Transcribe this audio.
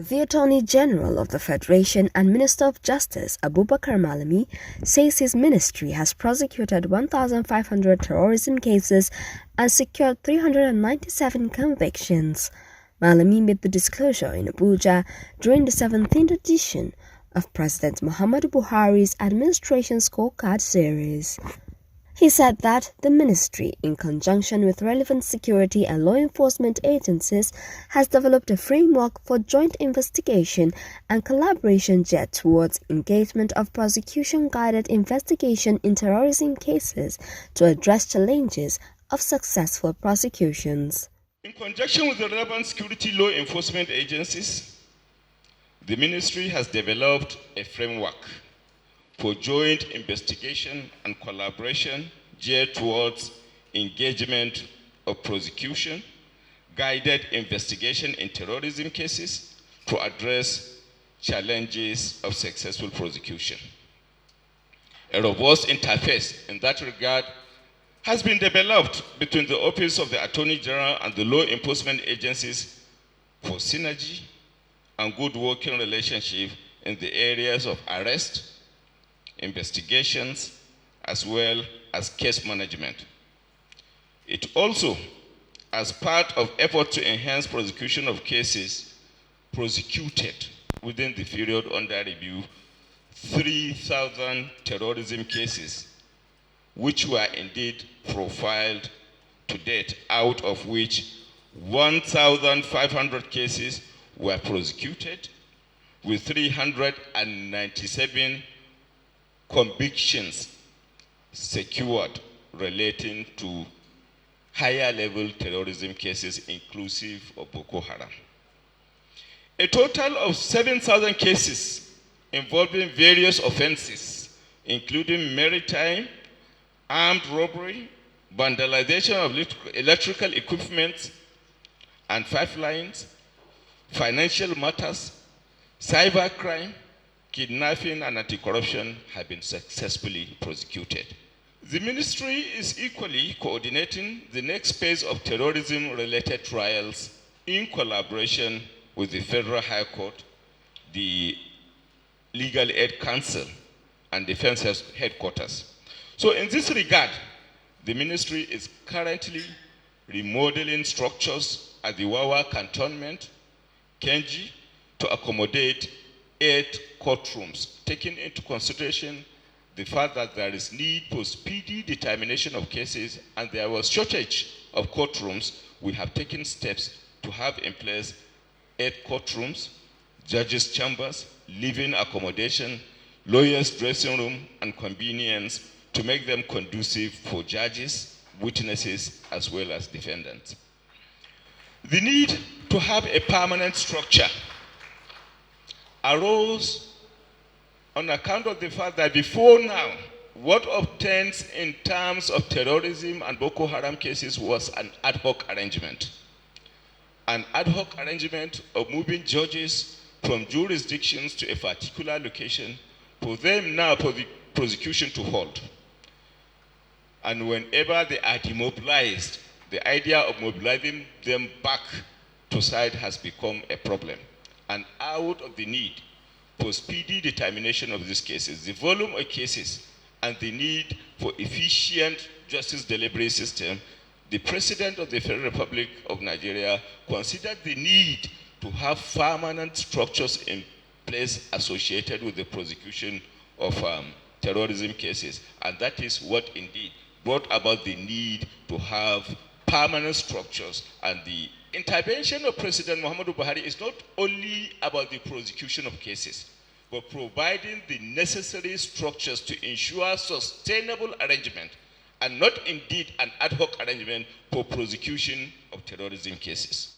The Attorney General of the Federation and Minister of Justice, Abubakar Malami, says his ministry has prosecuted 1,500 terrorism cases and secured 397 convictions. Malami made the disclosure in Abuja during the 17th edition of President Muhammadu Buhari's administration scorecard series. He said that the ministry, in conjunction with relevant security and law enforcement agencies, has developed a framework for joint investigation and collaboration geared towards engagement of prosecution-guided investigation in terrorism cases to address challenges of successful prosecutions. In conjunction with the relevant security law enforcement agencies, the ministry has developed a framework for joint investigation and collaboration geared towards engagement of prosecution, guided investigation in terrorism cases to address challenges of successful prosecution. A robust interface in that regard has been developed between the Office of the Attorney General and the law enforcement agencies for synergy and good working relationship in the areas of arrest, investigations, as well as case management. It also, as part of effort to enhance prosecution of cases, prosecuted within the period under review 3,000 terrorism cases, which were indeed profiled to date, out of which 1,500 cases were prosecuted, with 397 convictions secured relating to higher level terrorism cases inclusive of Boko Haram. A total of 7,000 cases involving various offenses, including maritime, armed robbery, vandalization of electrical equipment and pipelines, financial matters, cybercrime, kidnapping, and anti-corruption have been successfully prosecuted. The ministry is equally coordinating the next phase of terrorism-related trials in collaboration with the Federal High Court, the Legal Aid Council, and Defense Headquarters. So in this regard, the ministry is currently remodeling structures at the Wawa Cantonment, Kenji, to accommodate 8 courtrooms, taking into consideration the fact that there is need for speedy determination of cases and there was shortage of courtrooms. We have taken steps to have in place 8 courtrooms, judges' chambers, living accommodation, lawyers' dressing room, and convenience to make them conducive for judges, witnesses, as well as defendants. The need to have a permanent structure arose on account of the fact that before now, what obtains in terms of terrorism and Boko Haram cases was an ad hoc arrangement. An ad hoc arrangement of moving judges from jurisdictions to a particular location for them now for the prosecution to hold. And whenever they are demobilized, the idea of mobilizing them back to site has become a problem. And out of the need for speedy determination of these cases, the volume of cases, and the need for efficient justice delivery system, the President of the Federal Republic of Nigeria considered the need to have permanent structures in place associated with the prosecution of terrorism cases. And that is what indeed brought about the need to have permanent structures. And the intervention of President Muhammadu Buhari is not only about the prosecution of cases, but providing the necessary structures to ensure sustainable arrangement and not indeed an ad hoc arrangement for prosecution of terrorism cases.